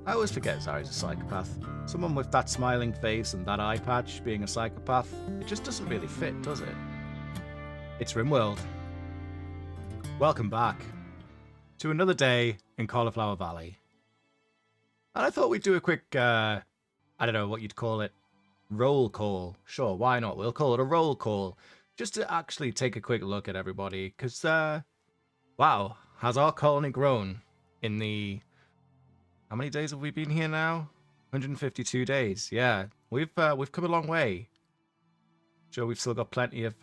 I always forget Zari's a psychopath. Someone with that smiling face and that eye patch being a psychopath, it just doesn't really fit, does it? It's Rimworld. Welcome back to another day in Cauliflower Valley. And I thought we'd do a quick, I don't know what you'd call it, roll call. Sure, why not? We'll call it a roll call. Just to actually take a quick look at everybody, because, wow, has our colony grown in the... How many days have we been here now? 152 days. Yeah, we've come a long way. Sure, we've still got plenty of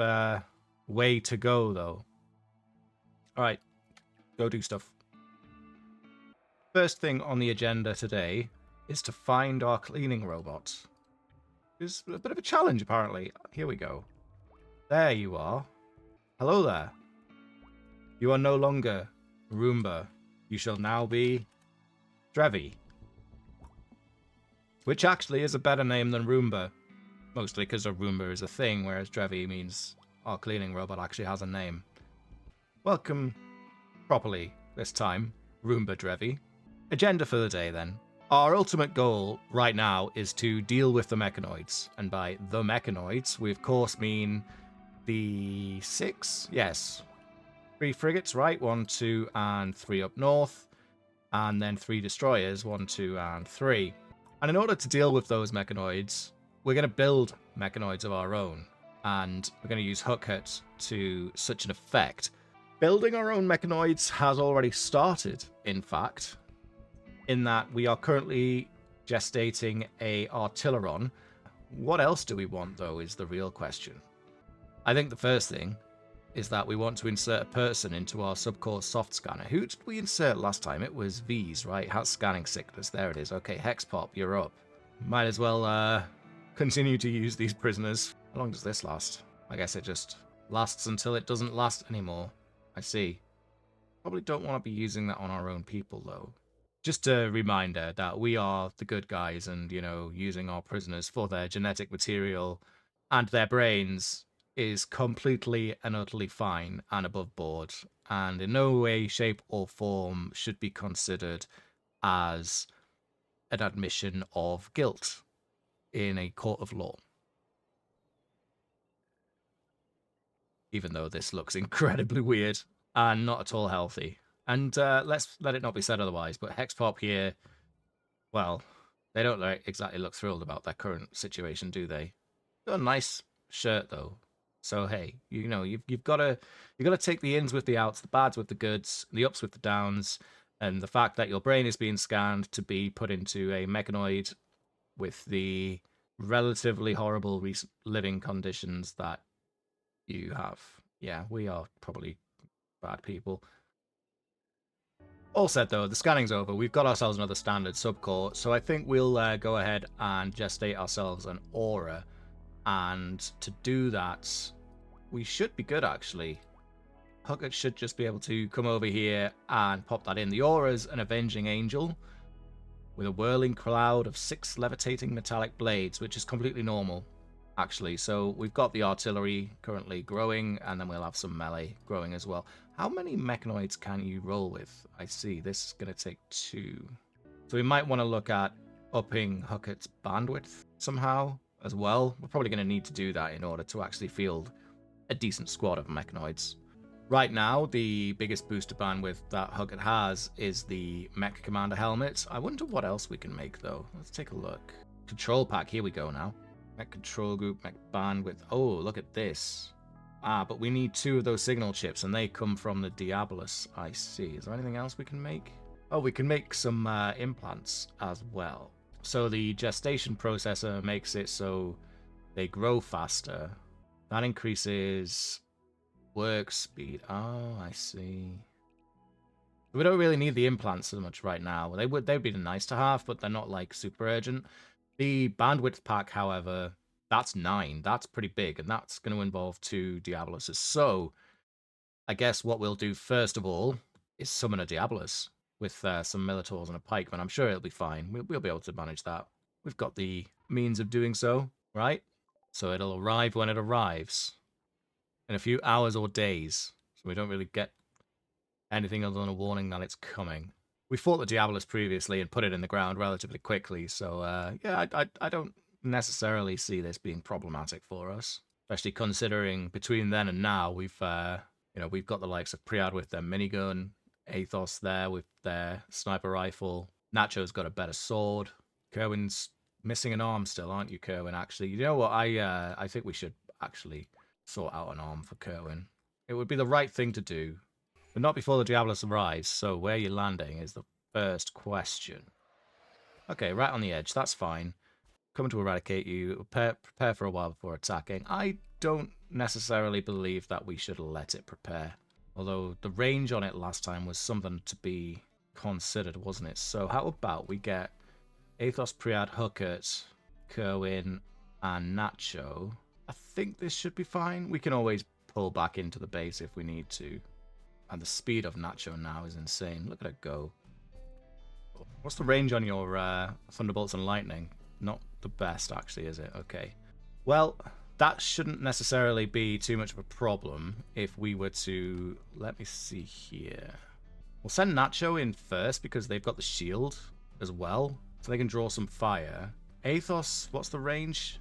way to go, though. All right, go do stuff. First thing on the agenda today is to find our cleaning robot. It's a bit of a challenge, apparently. Here we go. There you are. Hello there. You are no longer Roomba. You shall now be Drevi. Which actually is a better name than Roomba. Mostly because a Roomba is a thing, whereas Drevi means our cleaning robot actually has a name. Welcome properly this time, Roomba Drevi. Agenda for the day then. Our ultimate goal right now is to deal with the mechanoids. And by the mechanoids, we of course mean the 6? Yes. 3 frigates, right? 1, 2, and 3 up north. And then 3 destroyers, 1, 2, and 3. And in order to deal with those mechanoids, we're going to build mechanoids of our own. And we're going to use Hookhut to such an effect. Building our own mechanoids has already started, in fact, in that we are currently gestating a artilleron. What else do we want, though, is the real question. I think the first thing is that we want to insert a person into our subcore soft scanner. Who did we insert last time? It was V's, right? Has scanning sickness. There it is. Okay, Hexpop, you're up. Might as well continue to use these prisoners. How long does this last? I guess it just lasts until it doesn't last anymore. I see. Probably don't want to be using that on our own people, though. Just a reminder that we are the good guys and, you know, using our prisoners for their genetic material and their brains is completely and utterly fine and above board, and in no way, shape, or form should be considered as an admission of guilt in a court of law. Even though this looks incredibly weird and not at all healthy. And let's let it not be said otherwise, but Hexpop here, well, they don't exactly look thrilled about their current situation, do they? Got a nice shirt, though. So hey, you know, you've got to take the ins with the outs, the bads with the goods, the ups with the downs, and the fact that your brain is being scanned to be put into a mechanoid with the relatively horrible living conditions that you have. Yeah, we are probably bad people. All said though, the scanning's over. We've got ourselves another standard subcore, so I think we'll go ahead and gestate ourselves an aura. And to do that, we should be good, actually. Hookhut should just be able to come over here and pop that in. The aura's an avenging angel with a whirling cloud of 6 levitating metallic blades, which is completely normal, actually. So we've got the artillery currently growing, and then we'll have some melee growing as well. How many mechanoids can you roll with? I see, this is going to take 2. So we might want to look at upping Hookhut's bandwidth somehow as well. We're probably going to need to do that in order to actually field a decent squad of mechanoids. Right now, the biggest booster bandwidth that Hookhut has is the Mech Commander helmet. I wonder what else we can make, though. Let's take a look. Control pack, here we go now. Mech control group, mech bandwidth. Oh, look at this. Ah, but we need 2 of those signal chips, and they come from the Diabolus. I see. Is there anything else we can make? Oh, we can make some implants as well. So the gestation processor makes it so they grow faster. That increases work speed. Oh, I see. We don't really need the implants so much right now. They'd be nice to have, but they're not like super urgent. The bandwidth pack, however, that's 9. That's pretty big, and that's going to involve 2 Diaboluses. So I guess what we'll do first of all is summon a Diabolus with some Militaurs and a Pikeman. I'm sure it'll be fine. We'll be able to manage that. We've got the means of doing so, right? So it'll arrive when it arrives. In a few hours or days. So we don't really get anything other than a warning that it's coming. We fought the Diabolus previously and put it in the ground relatively quickly, so yeah, I don't necessarily see this being problematic for us, especially considering between then and now we've we've got the likes of Priad with their minigun, Athos there with their sniper rifle, Nacho's got a better sword, Kerwin's missing an arm still, aren't you, Kerwin? Actually, you know what? I think we should actually sort out an arm for Kerwin. It would be the right thing to do, but not before the Diabolus arrives. So where you're landing is the first question. Okay, right on the edge. That's fine. Coming to eradicate you. Prepare for a while before attacking. I don't necessarily believe that we should let it prepare. Although the range on it last time was something to be considered, wasn't it? So how about we get Athos, Priad, Huckett, Kerwin, and Nacho. I think this should be fine. We can always pull back into the base if we need to. And the speed of Nacho now is insane. Look at it go. What's the range on your Thunderbolts and Lightning? Not the best, actually, is it? Okay. Well, that shouldn't necessarily be too much of a problem if we were to... Let me see here. We'll send Nacho in first because they've got the shield as well, so they can draw some fire. Athos, what's the range?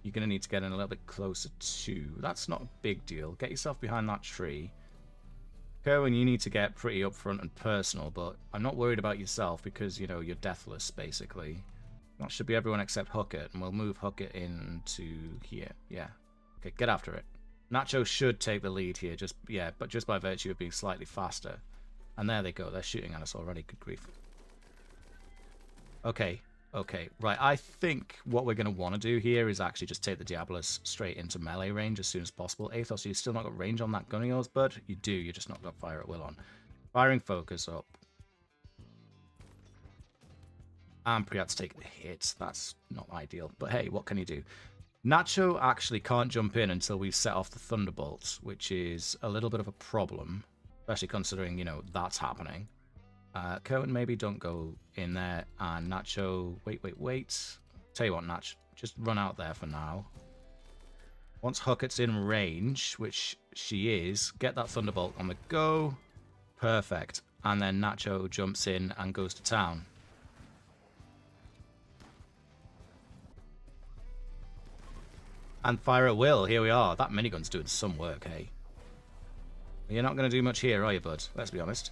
You're going to need to get in a little bit closer too. That's not a big deal. Get yourself behind that tree. Kerwin, you need to get pretty upfront and personal, but I'm not worried about yourself because, you know, you're deathless, basically. That should be everyone except Huckett, and we'll move Huckett into here. Yeah. Okay, get after it. Nacho should take the lead here, just by virtue of being slightly faster. And there they go. They're shooting at us already. Good grief. Okay. Okay, right. I think what we're going to want to do here is actually just take the Diabolus straight into melee range as soon as possible. Athos, you've still not got range on that gun of yours, bud? You do, you just not got fire at will on. Firing focus up. And Priad's taking a hit. That's not ideal. But hey, what can you do? Nacho actually can't jump in until we've set off the Thunderbolts, which is a little bit of a problem, especially considering, you know, that's happening. Kerwin, maybe don't go in there. And Nacho, wait. Tell you what, Nach, just run out there for now. Once Huckett's in range, which she is, get that Thunderbolt on the go. Perfect. And then Nacho jumps in and goes to town. And fire at will. Here we are. That minigun's doing some work, hey? You're not going to do much here, are you, bud? Let's be honest.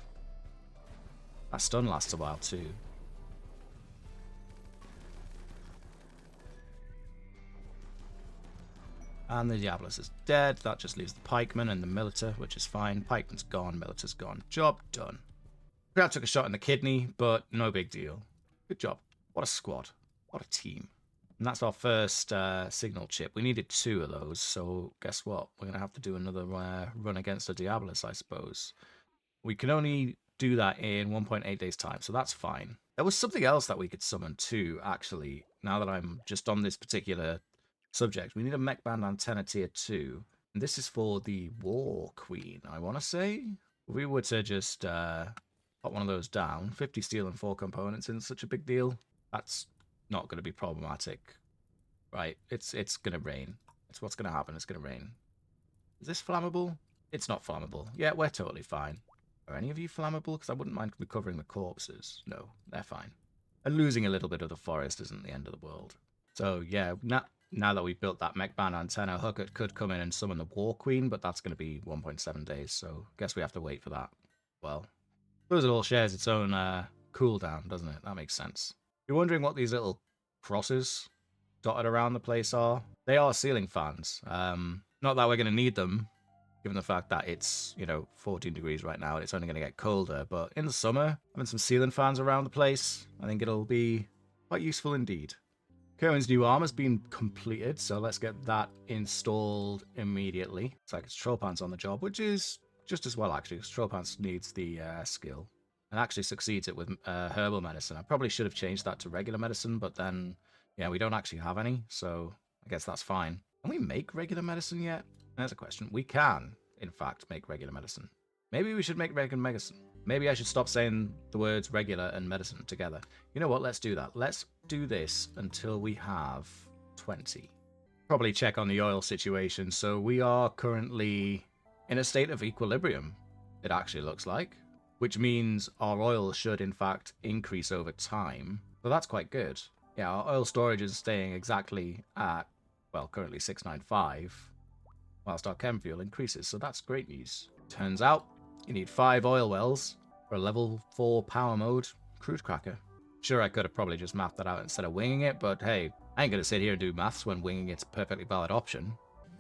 That stun lasts a while too. And the Diabolus is dead. That just leaves the pikeman and the militer, which is fine. Pikeman's gone, militer's gone. Job done. Priad took a shot in the kidney, but no big deal. Good job. What a squad. What a team. And that's our first signal chip. We needed 2 of those, so guess what? We're going to have to do another run against the Diabolus, I suppose. We can only do that in 1.8 days time, so that's fine. There was something else that we could summon too, actually, now that I'm just on this particular subject. We need a mech band antenna tier 2, and this is for the War Queen, I want to say. If we were to just put one of those down, 50 steel and 4 components isn't such a big deal. That's not going to be problematic, right? It's going to rain. It's what's going to happen. It's going to rain. Is this flammable? It's not flammable. Yeah, we're totally fine. Are any of you flammable? Because I wouldn't mind recovering the corpses. No, they're fine. And losing a little bit of the forest isn't the end of the world. So yeah, now that we've built that mech band antenna, Huckett could come in and summon the War Queen, but that's going to be 1.7 days, so guess we have to wait for that. Well, I suppose it all shares its own cooldown, doesn't it? That makes sense. You're wondering what these little crosses dotted around the place are? They are ceiling fans. Not that we're going to need them, given the fact that it's, 14 degrees right now and it's only going to get colder. But in the summer, having some ceiling fans around the place, I think it'll be quite useful indeed. Kerwin's new armor's been completed, so let's get that installed immediately. It's like it's Troll Pants on the job, which is just as well, actually, because Troll Pants needs the skill. And actually succeeds it with herbal medicine. I probably should have changed that to regular medicine, but then, yeah, we don't actually have any, so I guess that's fine. Can we make regular medicine yet? There's a question. We can, in fact, make regular medicine. Maybe we should make regular medicine. Maybe I should stop saying the words regular and medicine together. You know what? Let's do that. Let's do this until we have 20. Probably check on the oil situation. So we are currently in a state of equilibrium. it actually looks like, which means our oil should in fact increase over time. So that's quite good. Yeah, our oil storage is staying exactly at, well, currently 695, whilst our chem fuel increases, so that's great news. Turns out, you need 5 oil wells for a level 4 power mode crude cracker. Sure, I could have probably just mapped that out instead of winging it, but hey, I ain't gonna sit here and do maths when winging it's a perfectly valid option.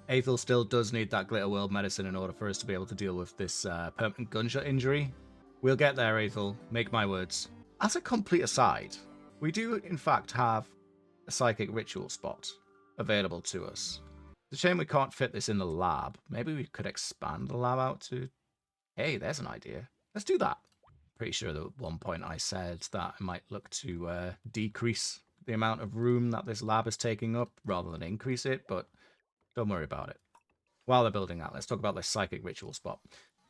Aethel still does need that glitter world medicine in order for us to be able to deal with this permanent gunshot injury. We'll get there, Aethel. Make my words. As a complete aside, we do in fact have a psychic ritual spot available to us. It's a shame we can't fit this in the lab. Maybe we could expand the lab out to... Hey, there's an idea. Let's do that. Pretty sure that at one point I said that I might look to decrease the amount of room that this lab is taking up rather than increase it, but don't worry about it. While they're building that, let's talk about this psychic ritual spot.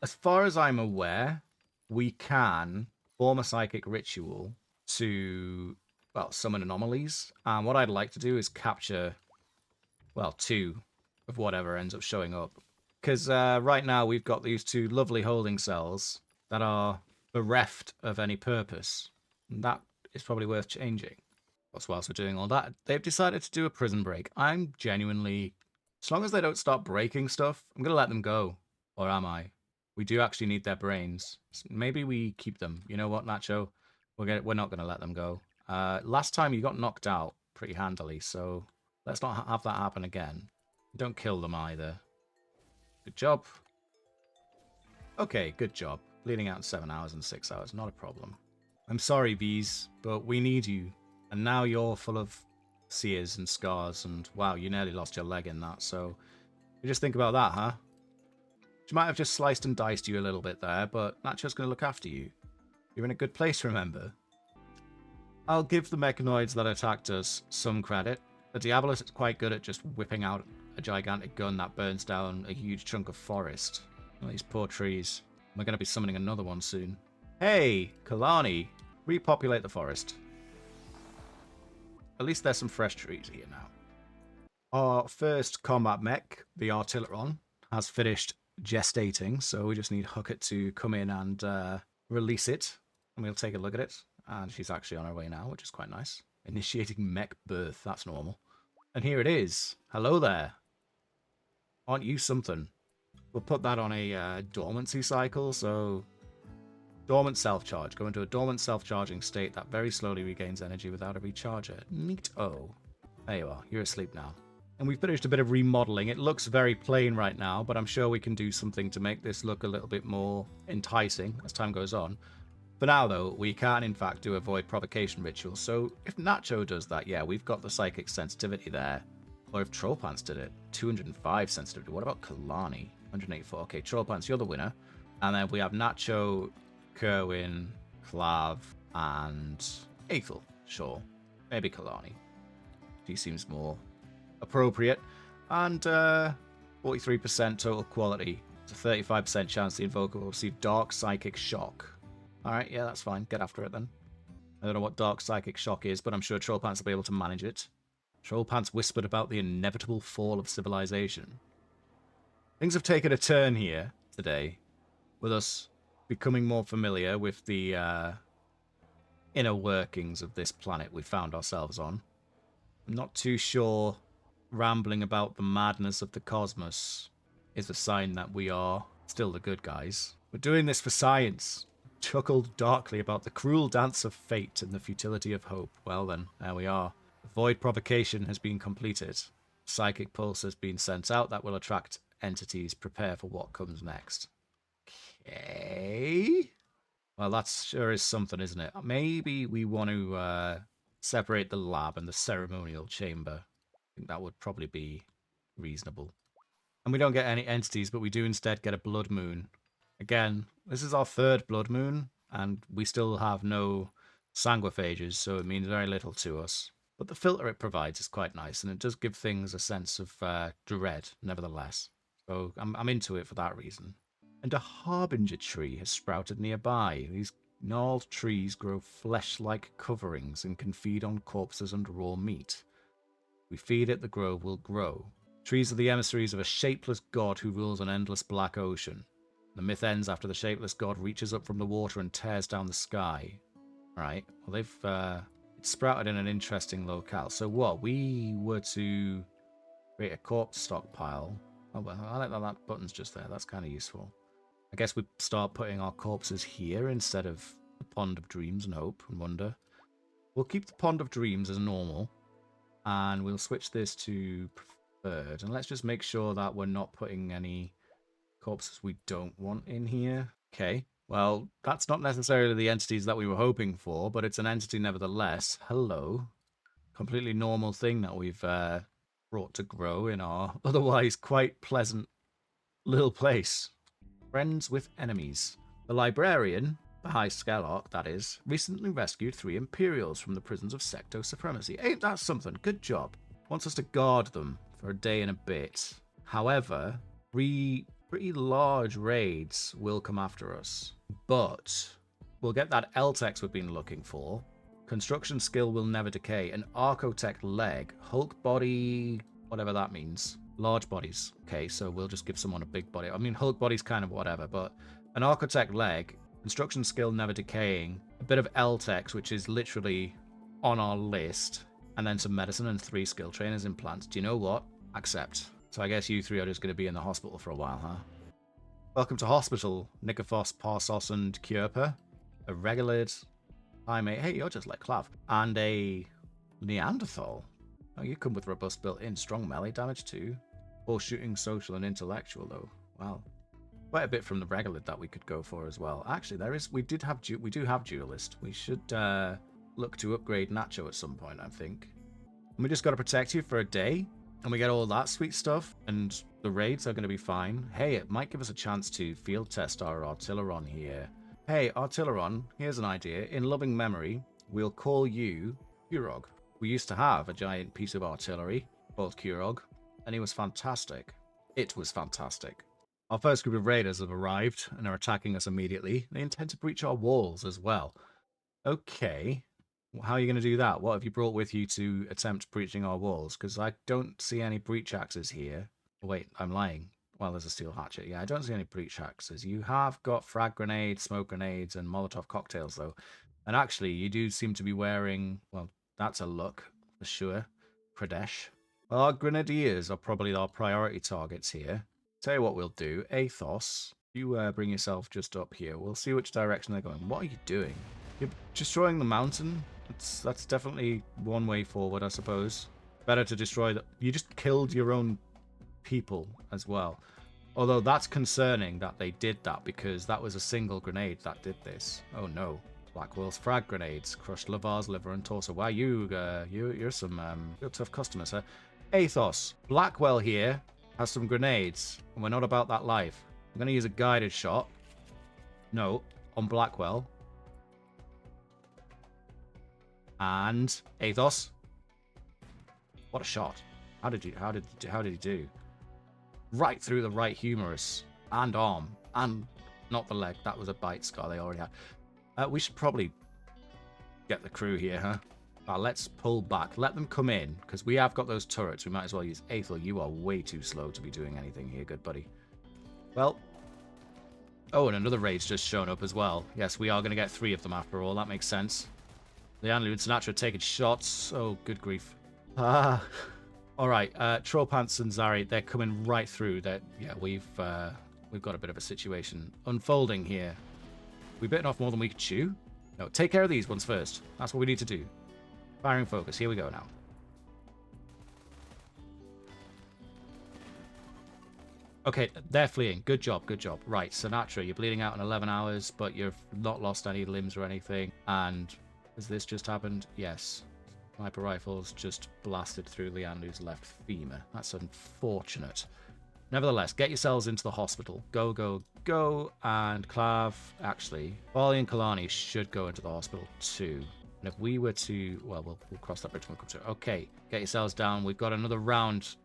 As far as I'm aware, we can form a psychic ritual to, well, summon anomalies. And what I'd like to do is capture, well, 2 of whatever ends up showing up. Because right now we've got these 2 lovely holding cells that are bereft of any purpose. And that is probably worth changing. Whilst we're doing all that, they've decided to do a prison break. I'm genuinely... As long as they don't start breaking stuff, I'm going to let them go. Or am I? We do actually need their brains. Maybe we keep them. You know what, Nacho? We're not going to let them go. Last time you got knocked out pretty handily, so let's not have that happen again. Don't kill them either. Good job. Okay, good job. Bleeding out in 7 hours and 6 hours, not a problem. I'm sorry, Bees, but we need you. And now you're full of sears and scars, and wow, you nearly lost your leg in that, so you just think about that, huh? She might have just sliced and diced you a little bit there, but Nacho's going to look after you. You're in a good place, remember? I'll give the mechanoids that attacked us some credit. The Diabolus is quite good at just whipping out a gigantic gun that burns down a huge chunk of forest. Well, these poor trees. We're going to be summoning another one soon. Hey, Kalani, repopulate the forest. At least there's some fresh trees here now. Our first combat mech, the Artilleron, has finished gestating, so we just need Huckett to come in and release it, and we'll take a look at it. And she's actually on her way now, which is quite nice. Initiating mech birth, that's normal. And here it is. Hello there. Aren't you something? We'll put that on a dormancy cycle, so... Dormant self-charge. Go into a dormant self-charging state that very slowly regains energy without a recharger. Neat-o. There you are. You're asleep now. And we've finished a bit of remodeling. It looks very plain right now, but I'm sure we can do something to make this look a little bit more enticing as time goes on. For now, though, we can, in fact, do a void provocation ritual. So if Nacho does that, yeah, we've got the psychic sensitivity there. Or if Trollpants did it, 205 sensitivity. What about Kalani? 184. Okay, Trollpants, you're the winner. And then we have Nacho, Kerwin, Clav, and Aethel. Sure. Maybe Kalani. She seems more appropriate. And 43% total quality. It's a 35% chance the invoker will receive Dark Psychic Shock. Alright, yeah, that's fine. Get after it then. I don't know what Dark Psychic Shock is, but I'm sure Trollpants will be able to manage it. Trollpants whispered about the inevitable fall of civilization. Things have taken a turn here today, with us becoming more familiar with the inner workings of this planet we found ourselves on. I'm not too sure rambling about the madness of the cosmos is a sign that we are still the good guys. We're doing this for science. Chuckled darkly about the cruel dance of fate and the futility of hope. Well then, there we are. The void provocation has been completed. Psychic pulse has been sent out that will attract entities. Prepare for what comes next. Okay. Well, that sure is something, isn't it? Maybe we want to separate the lab and the ceremonial chamber. I think that would probably be reasonable. And we don't get any entities, but we do instead get a blood moon. Again, this is our 3rd blood moon, and we still have no sanguiphages, so it means very little to us. But the filter it provides is quite nice, and it does give things a sense of dread, nevertheless. So I'm into it for that reason. And a harbinger tree has sprouted nearby. These gnarled trees grow flesh-like coverings and can feed on corpses and raw meat. We feed it, the grove will grow. Trees are the emissaries of a shapeless god who rules an endless black ocean. The myth ends after the shapeless god reaches up from the water and tears down the sky. Right. Well, they've it's sprouted in an interesting locale. So what? We were to create a corpse stockpile. Oh, well, I like that button's just there. That's kind of useful. I guess we start putting our corpses here instead of the Pond of Dreams and Hope and Wonder. We'll keep the Pond of Dreams as normal. And we'll switch this to preferred. And let's just make sure that we're not putting any corpses we don't want in here. Okay. Well, that's not necessarily the entities that we were hoping for, but it's an entity nevertheless. Hello. Completely normal thing that we've brought to grow in our otherwise quite pleasant little place. Friends with enemies. The librarian, the High Skylark, that is, recently rescued 3 Imperials from the prisons of Secto Supremacy. Ain't that something? Good job. Wants us to guard them for a day and a bit. However, 3 pretty large raids will come after us. But we'll get that LTEX we've been looking for. Construction skill will never decay. An Archotech leg. Hulk body, whatever that means. Large bodies. Okay, so we'll just give someone a big body. I mean, Hulk body's kind of whatever, but an Archotech leg, construction skill never decaying, a bit of LTEX, which is literally on our list, and then some medicine and 3 skill trainers implants. Do you know what? Accept. So I guess you 3 are just going to be in the hospital for a while, huh? Welcome to hospital, Nikophos, Parsos, and Kierpa. A Regolid, Primate. Hey, you're just like Clav. And a Neanderthal. Oh, you come with robust built-in, strong melee damage too. Or shooting, social, and intellectual though. Wow, quite a bit from the Regolid that we could go for as well. Actually, we do have duelist. We should look to upgrade Nacho at some point, I think. And we just got to protect you for a day, and we get all that sweet stuff, and the raids are going to be fine. Hey, it might give us a chance to field test our Artilleron here. Hey, Artilleron, here's an idea. In loving memory, we'll call you Kurog. We used to have a giant piece of artillery called Kurog, and he was fantastic. It was fantastic. Our first group of raiders have arrived and are attacking us immediately. They intend to breach our walls as well. Okay. How are you going to do that? What have you brought with you to attempt breaching our walls? Because I don't see any breach axes here. Oh, wait, I'm lying. Well, there's a steel hatchet. Yeah, I don't see any breach axes. You have got frag grenades, smoke grenades, and Molotov cocktails, though. And actually, you do seem to be wearing... Well, that's a look, for sure. Pradesh. Our grenadiers are probably our priority targets here. Tell you what we'll do. Athos, you bring yourself just up here. We'll see which direction they're going. What are you doing? You're destroying the mountain? That's definitely one way forward, I suppose. Better to destroy the... You just killed your own people as well. Although that's concerning that they did that, because that was a single grenade that did this. Oh no. Blackwell's frag grenades crushed Lavar's liver and torso. Wow, you're some you're tough customers, huh? Athos, Blackwell here has some grenades, and we're not about that life. I'm going to use a guided shot. No, on Blackwell. And Athos. What a shot! How did he do? Right through the right humerus and arm, and not the leg. That was a bite scar they already had. We should probably get the crew here, huh? Let's pull back. Let them come in, because we have got those turrets. We might as well use Aethel. You are way too slow to be doing anything here, good buddy. Well. Oh, and another raid's just shown up as well. Yes, we are going to get 3 of them after all. That makes sense. Leanlu and Sinatra are taking shots. Oh, good grief. Alright, Trollpants and Zari, they're coming right through. Yeah, we've got a bit of a situation unfolding here. We bitten off more than we could chew? No, take care of these ones first. That's what we need to do. Firing focus. Here we go now. Okay, they're fleeing. Good job, good job. Right, Sinatra, you're bleeding out in 11 hours, but you've not lost any limbs or anything. And has this just happened? Yes. Sniper rifles just blasted through Leanlu's left femur. That's unfortunate. Nevertheless, get yourselves into the hospital. Go, go, go. And Clav, actually, Bali and Kalani should go into the hospital too. And if we were to... Well, we'll cross that bridge when we come to it. Okay, get yourselves down. We've got another round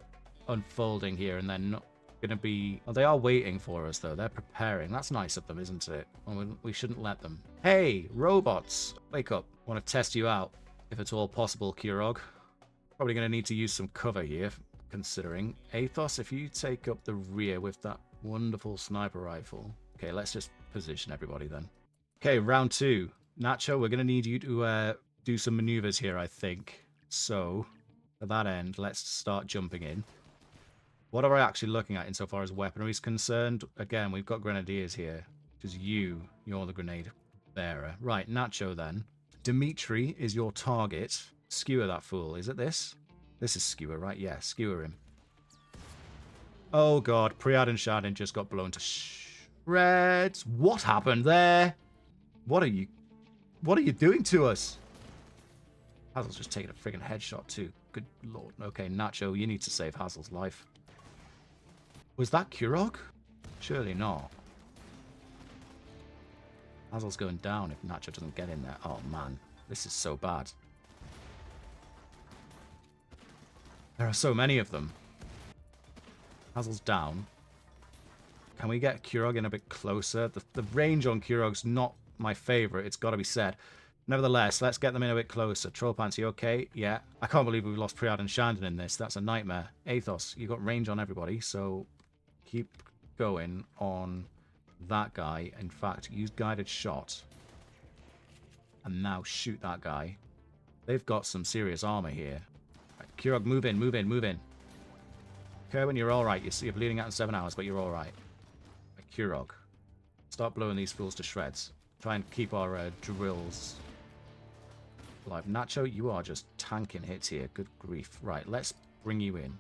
unfolding here, and they're not going to be... Well, they are waiting for us, though. They're preparing. That's nice of them, isn't it? Well, we shouldn't let them. Hey, robots! Wake up. I want to test you out, if it's all possible, Kurog. Probably going to need to use some cover here, considering. Athos, if you take up the rear with that wonderful sniper rifle. Okay, let's just position everybody then. Okay, round 2. Nacho, we're going to need you to do some maneuvers here, I think. So, to that end, let's start jumping in. What are I actually looking at insofar as weaponry is concerned? Again, we've got grenadiers here. Which is you. You're the grenade bearer. Right, Nacho then. Dimitri is your target. Skewer that fool. Is it this? This is skewer, right? Yeah, skewer him. Oh god, Priad and Shardin just got blown to shreds. What happened there? What are you doing to us? Hazel's just taking a friggin' headshot too. Good lord. Okay, Nacho, you need to save Hazel's life. Was that Kurog? Surely not. Hazel's going down if Nacho doesn't get in there. Oh man, this is so bad. There are so many of them. Hazel's down. Can we get Kurog in a bit closer? The range on Kurog's not my favorite, it's got to be said. Nevertheless, let's get them in a bit closer. Trollpants, you okay? Yeah. I can't believe we've lost Priad and Shandon in this. That's a nightmare. Athos, you got range on everybody, so keep going on that guy. In fact, use guided shot. And now shoot that guy. They've got some serious armor here. Right, Kurog, move in, move in, move in. Kerwin, you're alright. You're bleeding out in 7 hours, but you're alright. Right, Kurog, start blowing these fools to shreds. Try and keep our drills alive. Nacho, you are just tanking hits here. Good grief. Right, let's bring you in.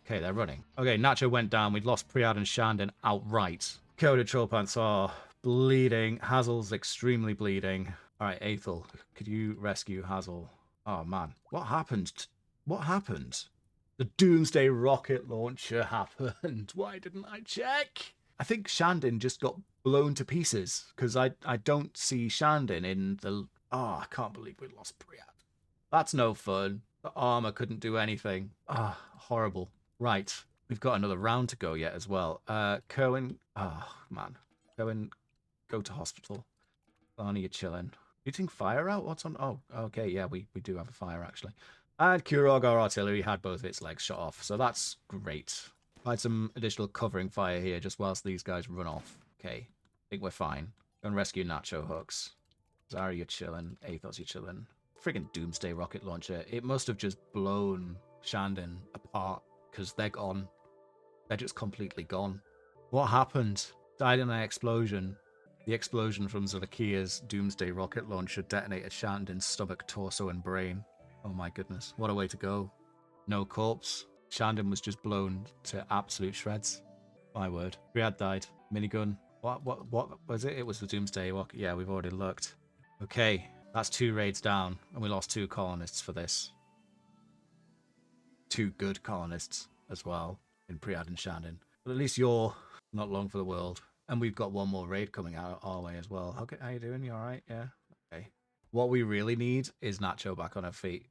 Okay, they're running. Okay, Nacho went down. We'd lost Priad and Shandon outright. Coded Trollpants are bleeding. Hazel's extremely bleeding. Alright, Aethel, could you rescue Hazel? Oh, man. What happened? What happened? The Doomsday rocket launcher happened. Why didn't I check? I think Shandon just got blown to pieces because I don't see Shandon in the... Oh, I can't believe we lost Priad. That's no fun. The armor couldn't do anything. Ah, horrible. Right. We've got another round to go yet as well. Kerwin... Oh, man. Kerwin, go to hospital. Barney, you're chilling. Shooting fire out? What's on... Oh, okay, yeah, we do have a fire, actually. And Kurog, our artillery, had both of its legs shot off, so that's great. Had some additional covering fire here just whilst these guys run off. Okay, I think we're fine. Go and rescue Nacho Hooks. Zara, you're chilling. Athos, you're chilling. Friggin' Doomsday rocket launcher. It must have just blown Shandon apart, because they're gone. They're just completely gone. What happened? Died in an explosion. The explosion from Zulakia's Doomsday rocket launcher detonated Shandon's stomach, torso, and brain. Oh my goodness, what a way to go. No corpse. Shandon was just blown to absolute shreds. My word. Priad died. Minigun. What was it? It was the Doomsday rocket. Yeah, we've already looked. Okay, that's 2 raids down, and we lost 2 colonists for this. 2 good colonists as well in Priad and Shandon. But at least you're not long for the world. And we've got 1 more raid coming out our way as well. Okay, how you doing? You alright? Yeah? Okay. What we really need is Nacho back on her feet.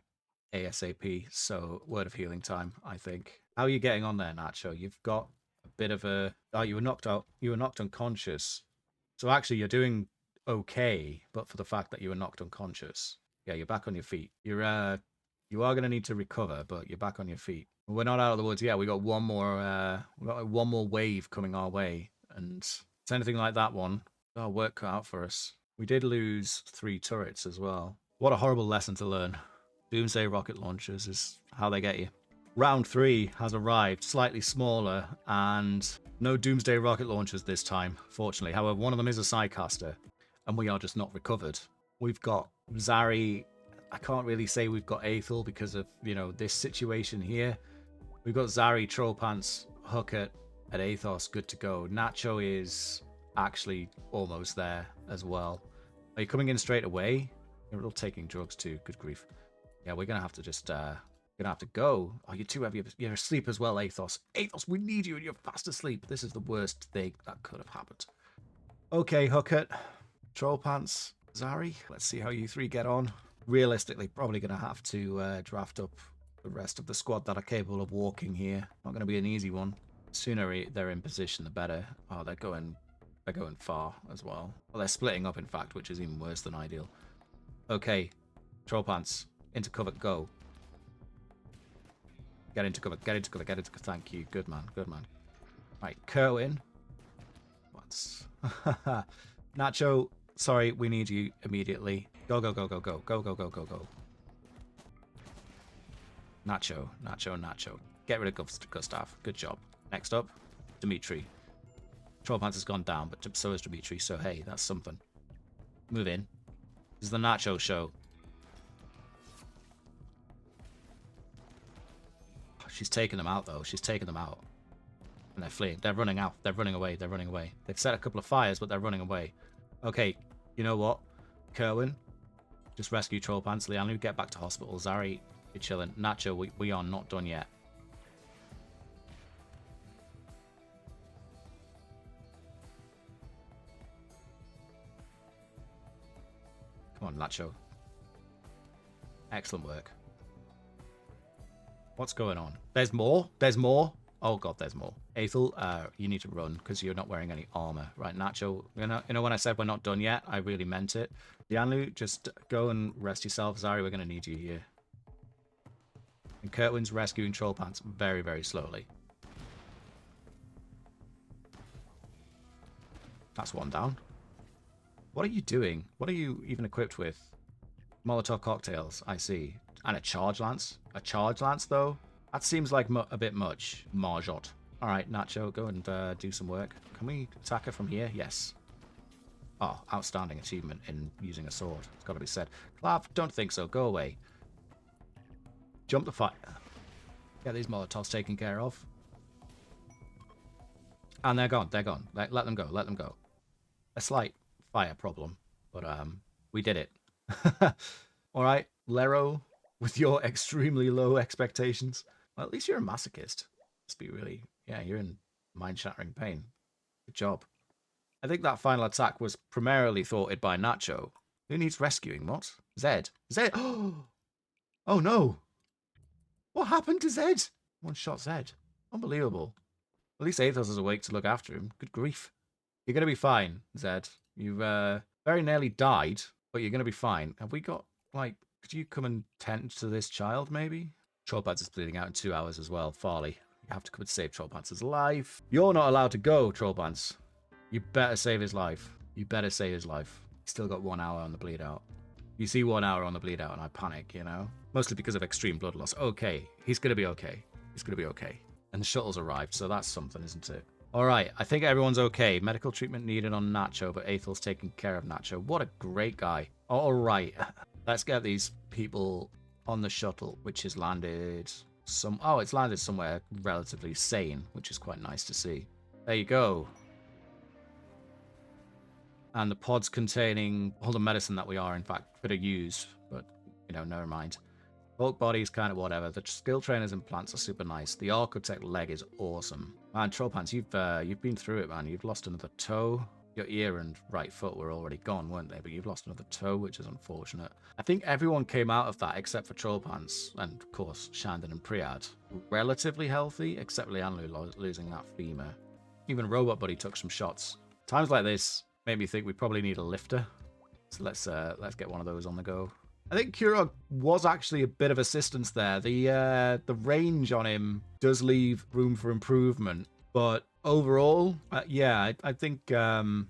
ASAP. So, word of healing time, I think. How are you getting on there, Nacho? You've got a bit of a... Oh, you were knocked out. You were knocked unconscious. So actually, you're doing okay, but for the fact that you were knocked unconscious. Yeah, you're back on your feet. You are going to need to recover, but you're back on your feet. We're not out of the woods yet. We got one more wave coming our way, and it's anything like that one. Oh, work cut out for us. We did lose 3 turrets as well. What a horrible lesson to learn. Doomsday rocket launchers is how they get you. Round 3 has arrived, slightly smaller, and no Doomsday rocket launchers this time, fortunately. However, one of them is a Psycaster, and we are just not recovered. We've got Zari. I can't really say we've got Aethel because of, this situation here. We've got Zari, Trollpants, Hooker, and Athos good to go. Nacho is actually almost there as well. Are you coming in straight away? You're all taking drugs too. Good grief. Yeah, we're gonna have to just go. Oh, you're too heavy. You're asleep as well, Athos. Athos, we need you, and you're fast asleep. This is the worst thing that could have happened. Okay, Hooker, Trollpants, Zari. Let's see how you 3 get on. Realistically, probably gonna have to draft up the rest of the squad that are capable of walking here. Not gonna be an easy one. The sooner they're in position, the better. Oh, they're going far as well. Well, they're splitting up, in fact, which is even worse than ideal. Okay, Trollpants, into cover, go. Get into cover, get into cover, get into cover. Thank you. Good man, good man. Right, Kerwin. What's... Nacho, sorry, we need you immediately. Go, go, go, go, go. Go, go, go, go, go. Nacho, Nacho, Nacho. Get rid of Gustav. Good job. Next up, Dimitri. Trollpants has gone down, but so is Dimitri, so hey, that's something. Move in. This is the Nacho show. She's taking them out, though. She's taking them out. And they're fleeing. They're running out. They're running away. They're running away. They've set a couple of fires, but they're running away. Okay, you know what? Kerwin, just rescue Trollpants. Lianu, get back to hospital. Zari, you're chilling. Nacho, we are not done yet. Come on, Nacho. Excellent work. What's going on? There's more? There's more? Oh god, there's more. Aethel, you need to run because you're not wearing any armor. Right, Nacho, you know when I said we're not done yet, I really meant it. Lianlu, just go and rest yourself. Zari, we're going to need you here. And Kurtwin's rescuing Trollpants very, very slowly. That's one down. What are you doing? What are you even equipped with? Molotov cocktails, I see. And a charge lance? A charge lance, though? That seems like a bit much. Marjot. Alright, Nacho, go and do some work. Can we attack her from here? Yes. Oh, outstanding achievement in using a sword. It's got to be said. Clav, don't think so. Go away. Jump the fire. Get these Molotovs taken care of. And they're gone. They're gone. Let them go. Let them go. A slight fire problem, but we did it. Alright, Lero, with your extremely low expectations. Well, at least you're a masochist. Must be really... Yeah, you're in mind-shattering pain. Good job. I think that final attack was primarily thwarted by Nacho. Who needs rescuing? What? Zed. Zed! Oh no! What happened to Zed? One shot Zed. Unbelievable. At least Athos is awake to look after him. Good grief. You're going to be fine, Zed. You've very nearly died, but you're going to be fine. Have we got, like... Could you come and tend to this child, maybe? Trollpants is bleeding out in 2 hours as well. Farley, you have to come and save Trollpants' life. You're not allowed to go, Trollpants. You better save his life. You better save his life. He's still got 1 hour on the bleed out. You see 1 hour on the bleed out and I panic, you know? Mostly because of extreme blood loss. Okay, he's going to be okay. He's going to be okay. And the shuttle's arrived, so that's something, isn't it? Alright, I think everyone's okay. Medical treatment needed on Nacho, but Aethel's taking care of Nacho. What a great guy. Alright. Let's get these people on the shuttle, which has landed it's landed somewhere relatively sane, which is quite nice to see. There you go. And the pods containing all the medicine that we are, in fact, could have used, but, you know, never mind. Bulk body's kind of whatever. The skill trainers and plants are super nice. The architect leg is awesome. Man, Trollpants, you've been through it, man. You've lost another toe. Your ear and right foot were already gone, weren't they? But you've lost another toe, which is unfortunate. I think everyone came out of that except for Trollpants and, of course, Shandon and Priad. Relatively healthy, except Lianlu losing that femur. Even Robot Buddy took some shots. Times like this made me think we probably need a lifter. So let's get one of those on the go. I think Kurog was actually a bit of assistance there. The range on him does leave room for improvement, but overall, yeah, I think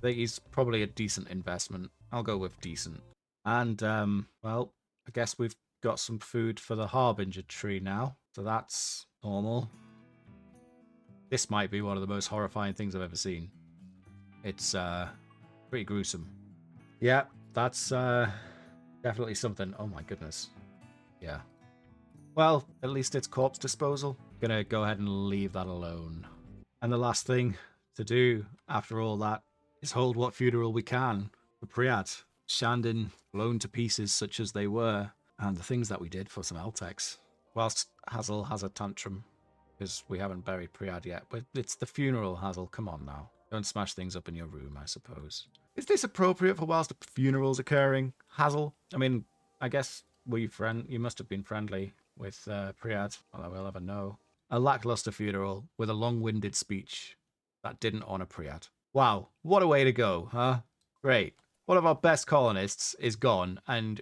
he's probably a decent investment. I'll go with decent. And, well, I guess we've got some food for the Harbinger tree now. So that's normal. This might be one of the most horrifying things I've ever seen. It's pretty gruesome. Yeah, that's definitely something. Oh my goodness. Yeah. Well, at least it's corpse disposal. Gonna go ahead and leave that alone. And the last thing to do after all that is hold what funeral we can for Priad, Shandon, blown to pieces such as they were, and the things that we did for some Eltex. Whilst Hazel has a tantrum, because we haven't buried Priad yet. But it's the funeral, Hazel. Come on now. Don't smash things up in your room, I suppose. Is this appropriate for whilst the funeral's occurring, Hazel? I mean, I guess you must have been friendly with Priad, although we'll never know. A lackluster funeral with a long-winded speech that didn't honour Priad. Wow, what a way to go, huh? Great. One of our best colonists is gone, and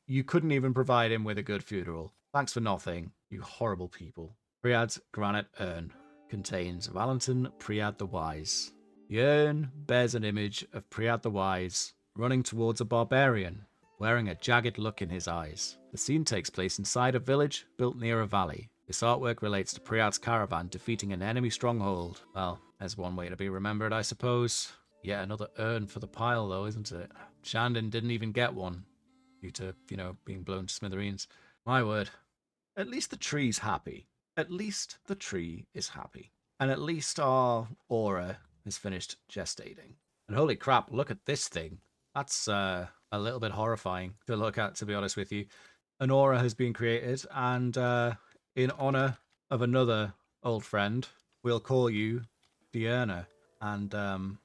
you couldn't even provide him with a good funeral. Thanks for nothing, you horrible people. Priad's granite urn contains Valentin Priad the Wise. The urn bears an image of Priad the Wise running towards a barbarian, wearing a jagged look in his eyes. The scene takes place inside a village built near a valley. This artwork relates to Priad's caravan defeating an enemy stronghold. Well, there's one way to be remembered, I suppose. Yet another urn for the pile, though, isn't it? Shandon didn't even get one due to, being blown to smithereens. My word. At least the tree's happy. At least the tree is happy. And at least our aura has finished gestating. And holy crap, look at this thing. That's a little bit horrifying to look at, to be honest with you. An aura has been created, and in honor of another old friend, we'll call you the Earner, and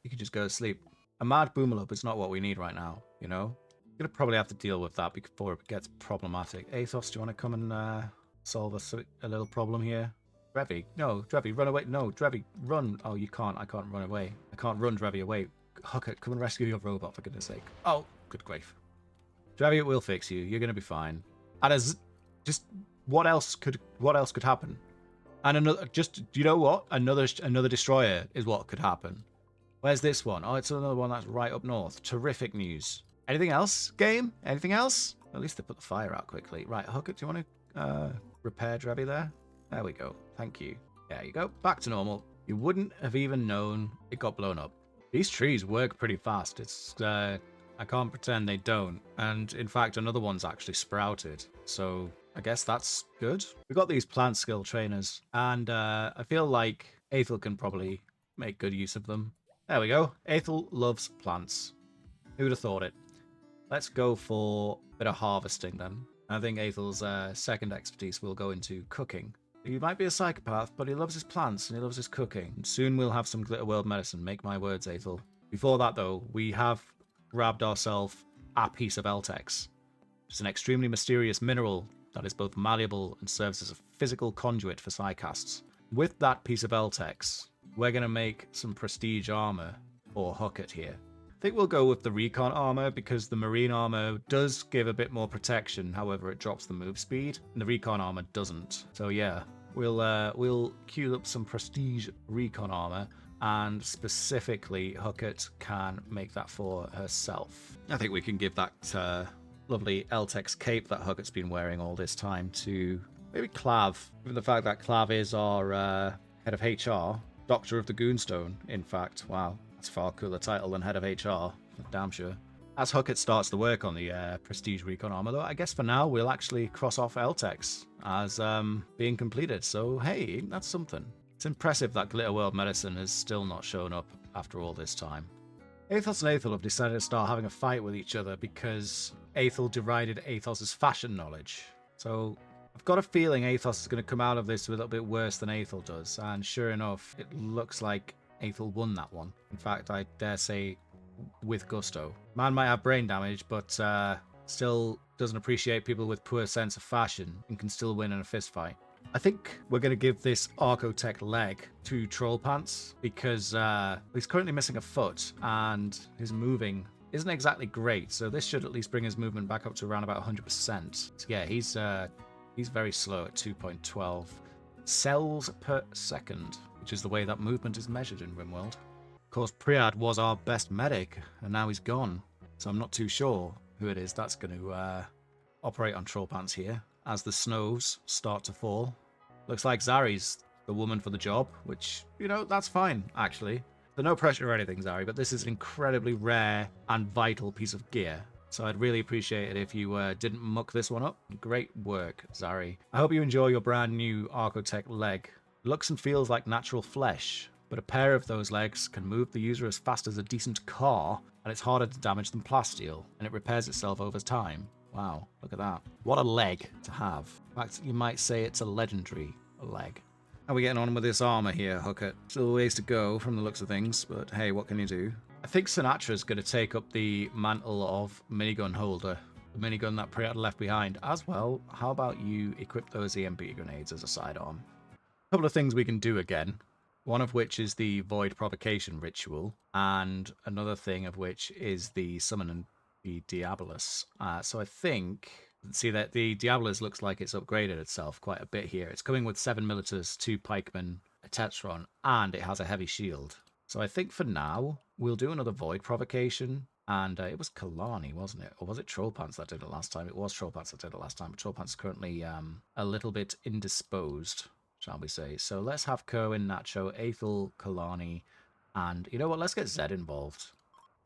you can just go to sleep. A mad boomalop is not what we need right now, You're gonna probably have to deal with that before it gets problematic. Athos, do you want to come and solve a little problem here? Drevi, no, Drevi, run away. No, Drevi, run. Oh, you can't. I can't run away. I can't run Drevi away. Huckett, come and rescue your robot, for goodness sake. Oh, good grief. Drevi, we'll fix you. You're gonna be fine. And as just what else could happen? And another, just, you know what? Another destroyer is what could happen. Where's this one? Oh, it's another one that's right up north. Terrific news. Anything else, game? Anything else? At least they put the fire out quickly. Right, Huckett, do you want to repair Drevi there? There we go. Thank you. There you go. Back to normal. You wouldn't have even known it got blown up. These trees work pretty fast. It's I can't pretend they don't. And in fact, another one's actually sprouted. So I guess that's good. We've got these plant skill trainers, and I feel like Aethel can probably make good use of them. There we go. Aethel loves plants. Who'd have thought it? Let's go for a bit of harvesting then. I think Aethel's second expertise will go into cooking. He might be a psychopath, but he loves his plants and he loves his cooking. Soon we'll have some Glitterworld medicine, make my words, Aethel. Before that, though, we have grabbed ourselves a piece of Eltex. It's an extremely mysterious mineral that is both malleable and serves as a physical conduit for psycasts. With that piece of Eltex, we're going to make some prestige armor for Huckett here. I think we'll go with the recon armor because the marine armor does give a bit more protection, however it drops the move speed, and the recon armor doesn't. So yeah, we'll queue up some prestige recon armor, and specifically Huckett can make that for herself. I think we can give that lovely Eltex cape that Huckett's been wearing all this time to maybe Clav, given the fact that Clav is our head of HR, Doctor of the Goonstone, in fact. Wow. That's a far cooler title than Head of HR, damn sure. As Huckett starts to work on the Prestige Recon armor, though, I guess for now we'll actually cross off Eltex as being completed. So, hey, that's something. It's impressive that Glitterworld Medicine has still not shown up after all this time. Athos and Aethel have decided to start having a fight with each other because Aethel derided Athos's fashion knowledge. So, I've got a feeling Athos is going to come out of this a little bit worse than Aethel does, and sure enough, it looks like Aethel won that one. In fact, I dare say with gusto. Man might have brain damage, but still doesn't appreciate people with poor sense of fashion and can still win in a fist fight. I think we're going to give this Archotech leg to Troll Pants because he's currently missing a foot and his moving isn't exactly great. So this should at least bring his movement back up to around about 100%. So yeah, he's very slow at 2.12 cells per second, which is the way that movement is measured in Rimworld. Of course, Priad was our best medic, and now he's gone. So I'm not too sure who it is that's going to operate on Troll Pants here as the snows start to fall. Looks like Zari's the woman for the job, which, that's fine, actually. There's no pressure or anything, Zari, but this is an incredibly rare and vital piece of gear. So I'd really appreciate it if you didn't muck this one up. Great work, Zari. I hope you enjoy your brand new Archotech leg. It looks and feels like natural flesh, but a pair of those legs can move the user as fast as a decent car, and it's harder to damage than plasteel, and it repairs itself over time. Wow, look at that. What a leg to have. In fact, you might say it's a legendary leg. How are we getting on with this armor here, Huckett? Still a ways to go from the looks of things, but hey, what can you do? I think Sinatra's going to take up the mantle of minigun holder, the minigun that Priad left behind. As well, how about you equip those EMP grenades as a sidearm? A couple of things we can do again, one of which is the Void Provocation ritual, and another thing of which is the Summon and the Diabolus. So I think See that the Diabolus looks like it's upgraded itself quite a bit here. It's coming with 7 militars, 2 pikemen, a Tetron, and it has a heavy shield. So I think for now, we'll do another Void Provocation. And it was Kalani, wasn't it? Or was it Trollpants that did it last time? It was Trollpants that did it last time. But Trollpants is currently a little bit indisposed, shall we say. So let's have Kerwin, Nacho, Aethel, Kalani, and you know what? Let's get Zed involved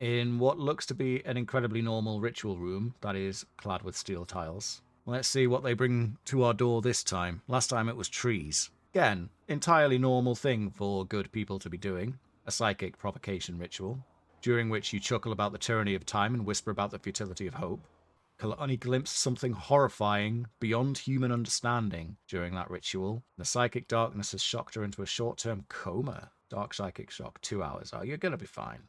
in what looks to be an incredibly normal ritual room that is clad with steel tiles. Let's see what they bring to our door this time. Last time it was trees. Again, entirely normal thing for good people to be doing. A psychic provocation ritual, during which you chuckle about the tyranny of time and whisper about the futility of hope. Kalani glimpsed something horrifying beyond human understanding during that ritual. The psychic darkness has shocked her into a short-term coma. Dark psychic shock, 2 hours. Oh, you're gonna be fine.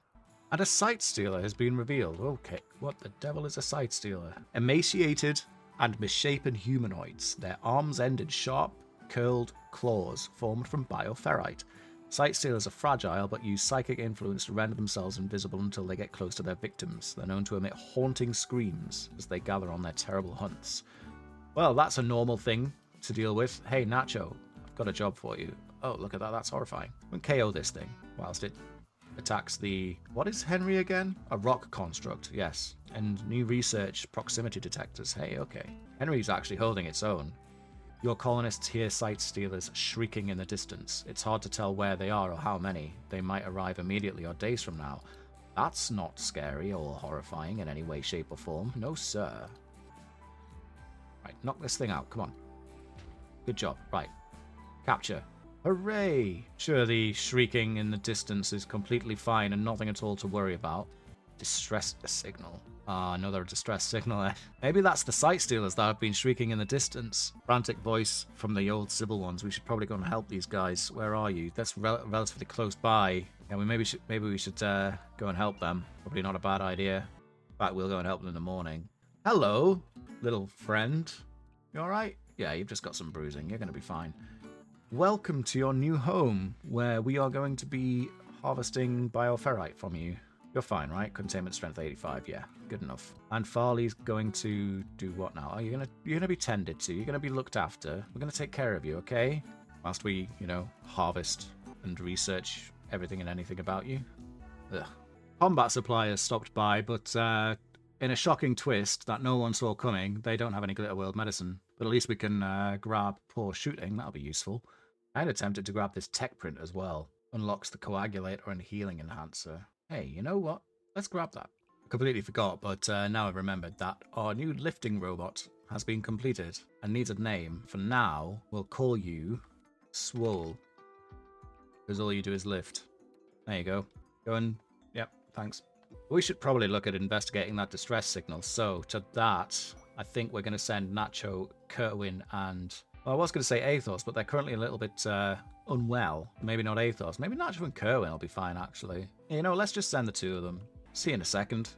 And a sight stealer has been revealed. Okay, what the devil is a sight stealer? Emaciated and misshapen humanoids. Their arms end in sharp, curled claws formed from bioferrite. Sight stealers are fragile, but use psychic influence to render themselves invisible until they get close to their victims. They're known to emit haunting screams as they gather on their terrible hunts. Well, that's a normal thing to deal with. Hey, Nacho, I've got a job for you. Oh, look at that. That's horrifying. We can KO this thing whilst it attacks the... What is Henry again? A rock construct, yes. And new research, proximity detectors. Hey, okay. Henry's actually holding its own. Your colonists hear sight stealers shrieking in the distance. It's hard to tell where they are or how many. They might arrive immediately or days from now. That's not scary or horrifying in any way, shape, or form. No, sir. Right, knock this thing out. Come on. Good job. Right. Capture. Hooray! Sure, the shrieking in the distance is completely fine and nothing at all to worry about. Distress signal. Ah, another distress signal. Maybe that's the sight stealers that have been shrieking in the distance. Frantic voice from the old civil ones. We should probably go and help these guys. Where are you? That's relatively close by. Yeah, maybe we should go and help them. Probably not a bad idea. In fact, we'll go and help them in the morning. Hello, little friend. You all right? Yeah, you've just got some bruising. You're going to be fine. Welcome to your new home, where we are going to be harvesting bioferrite from you. You're fine, right? Containment strength 85, yeah, good enough. And Farley's going to do what now? Oh, you're gonna be tended to. You're gonna be looked after. We're gonna take care of you, okay? Whilst we, harvest and research everything and anything about you. Ugh. Combat supply has stopped by, but in a shocking twist that no one saw coming, they don't have any Glitter World medicine. But at least we can grab poor shooting. That'll be useful. I had attempted to grab this tech print as well. Unlocks the coagulator and healing enhancer. Hey, you know what? Let's grab that. I completely forgot, but now I've remembered that our new lifting robot has been completed and needs a name. For now, we'll call you Swole. Because all you do is lift. There you go. Go and... Yep, thanks. We should probably look at investigating that distress signal. So, to that, I think we're going to send Nacho, Kerwin, and... Well, I was going to say Athos, but they're currently a little bit unwell. Maybe not Athos. Maybe Nacho and Kerwin will be fine, actually. You know, let's just send the two of them. See you in a second.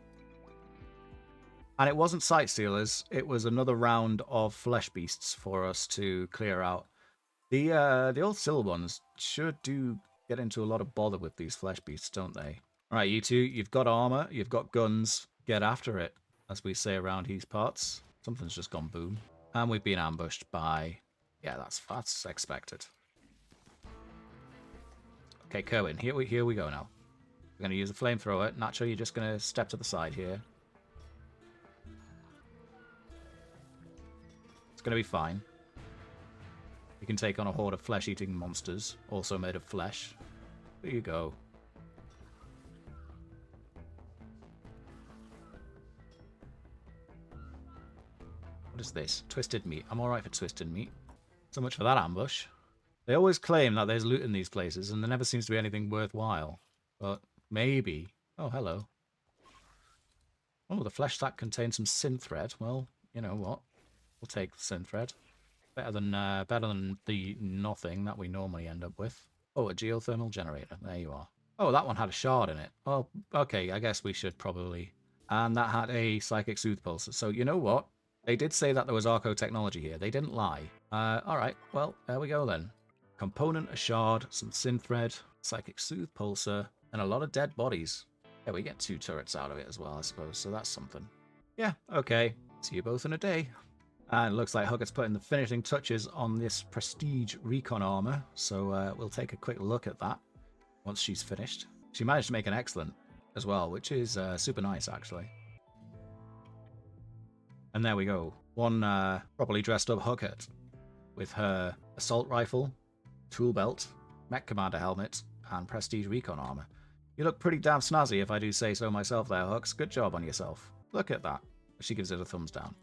And it wasn't sight stealers. It was another round of flesh beasts for us to clear out. The old Sill ones sure do get into a lot of bother with these flesh beasts, don't they? All right, you two, you've got armor, you've got guns. Get after it, as we say around these parts. Something's just gone boom. And we've been ambushed by... Yeah, that's expected. Okay, Kerwin, here we go now. We're going to use a flamethrower. Nacho, you're just going to step to the side here. It's going to be fine. You can take on a horde of flesh-eating monsters, also made of flesh. There you go. What is this? Twisted meat. I'm alright for twisted meat. So much for that ambush. They always claim that there's loot in these places, and there never seems to be anything worthwhile. But maybe... Oh, hello. Oh, the flesh sack contains some synthread. Well, you know what? We'll take the synthread. Better than the nothing that we normally end up with. Oh, a geothermal generator. There you are. Oh, that one had a shard in it. Oh, okay, I guess we should probably... And that had a psychic soothe pulse. So, you know what? They did say that there was Arco technology here. They didn't lie. Alright, well, there we go then. Component, a shard, some synthread, psychic soothe pulsar, and a lot of dead bodies. Yeah, we get 2 turrets out of it as well, I suppose, so that's something. Yeah, okay. See you both in a day. And it looks like Huggett's putting the finishing touches on this prestige recon armor. So we'll take a quick look at that once she's finished. She managed to make an excellent as well, which is super nice, actually. And there we go. One properly dressed up Huggett with her assault rifle, tool belt, mech commander helmet, and prestige recon armor. You look pretty damn snazzy if I do say so myself there, Hux. Good job on yourself. Look at that. She gives it a thumbs down.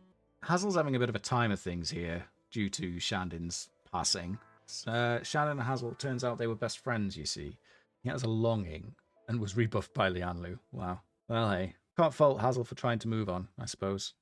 Hazel's having a bit of a time of things here due to Shandon's passing. Shandon and Hazel, turns out they were best friends, you see. He has a longing and was rebuffed by Lianlu. Wow. Well, hey. Can't fault Hazel for trying to move on, I suppose.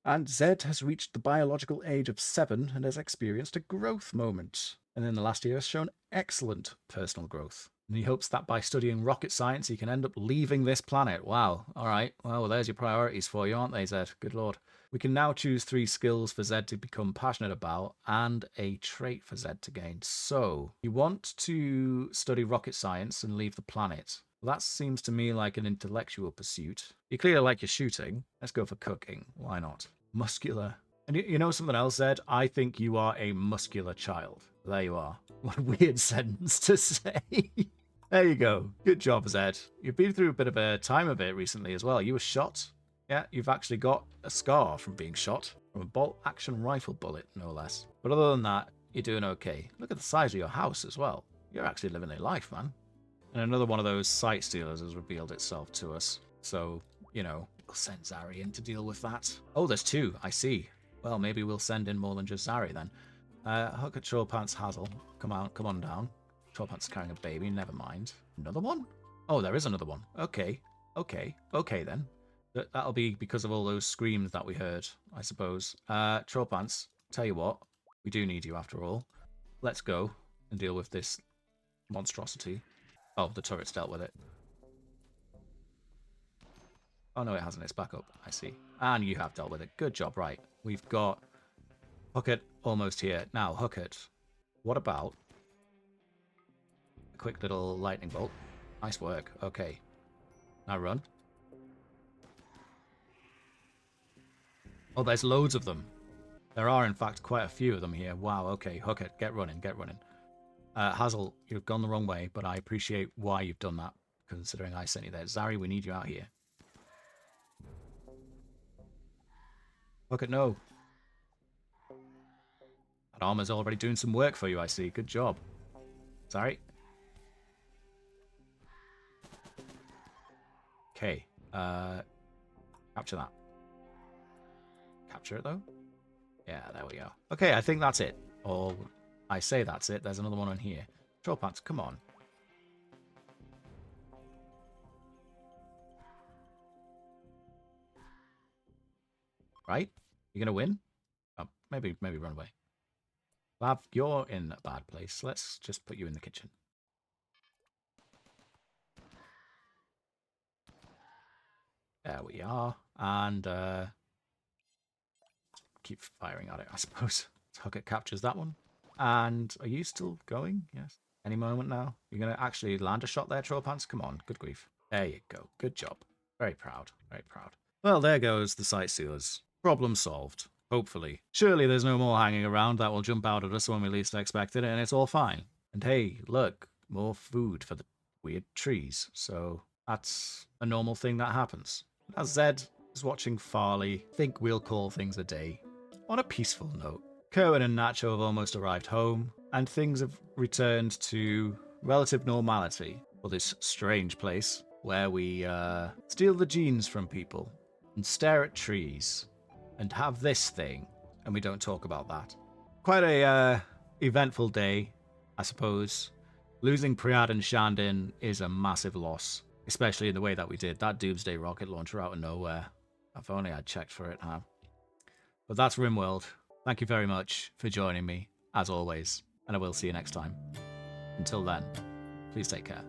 And Zed has reached the biological age of 7 and has experienced a growth moment. And in the last year has shown excellent personal growth. And he hopes that by studying rocket science, he can end up leaving this planet. Wow. All right. Well, there's your priorities for you, aren't they, Zed? Good lord. We can now choose 3 skills for Zed to become passionate about and a trait for Zed to gain. So, you want to study rocket science and leave the planet. Well, that seems to me like an intellectual pursuit. You clearly like your shooting. Let's go for cooking. Why not? Muscular. And you know something else, Zed? I think you are a muscular child. There you are. What a weird sentence to say. There you go. Good job, Zed. You've been through a bit of a time of it recently as well. You were shot. Yeah, you've actually got a scar from being shot. From a bolt-action rifle bullet, no less. But other than that, you're doing okay. Look at the size of your house as well. You're actually living a life, man. And another one of those sight stealers has revealed itself to us. So, you know, we'll send Zari in to deal with that. Oh, there's 2. I see. Well, maybe we'll send in more than just Zari then. Hook at Trollpants Hazel. Come on down. Trollpants carrying a baby, never mind. Another one? Oh, there is another one. Okay then. That'll be because of all those screams that we heard, I suppose. Trollpants, tell you what, we do need you after all. Let's go and deal with this monstrosity. Oh, the turret's dealt with it. Oh no, it hasn't. It's back up. I see. And you have dealt with it. Good job. Right. We've got Huckett almost here. Now, Huckett, what about a quick little lightning bolt? Nice work. Okay. Now run. Oh, there's loads of them. There are, in fact, quite a few of them here. Wow, okay. Huckett, get running, get running. Hazel, you've gone the wrong way, but I appreciate why you've done that, considering I sent you there. Zari, we need you out here. Huckett, no. That armor's already doing some work for you, I see. Good job. Zari. Okay. Capture that. Capture it, though? Yeah, there we go. Okay, I think that's it. Or I say that's it. There's another one on here. Trollpants, come on. Right? You're gonna win? Oh, maybe run away. Lav, you're in a bad place. Let's just put you in the kitchen. There we are. And keep firing at it, I suppose. Huckett captures that one. And are you still going? Yes. Any moment now. You're going to actually land a shot there, Trollpants? Come on. Good grief. There you go. Good job. Very proud. Very proud. Well, there goes the sight sealers. Problem solved. Hopefully. Surely there's no more hanging around that will jump out at us when we least expect it, and it's all fine. And hey, look. More food for the weird trees. So that's a normal thing that happens. As Zed is watching Farley, think we'll call things a day. On a peaceful note, Kerwin and Nacho have almost arrived home, and things have returned to relative normality for this strange place where we steal the genes from people and stare at trees and have this thing, and we don't talk about that. Quite a eventful day, I suppose. Losing Priad and Shandin is a massive loss, especially in the way that we did. That Doomsday rocket launcher out of nowhere. If only I'd checked for it, huh? But that's Rimworld. Thank you very much for joining me, as always, and I will see you next time. Until then, please take care.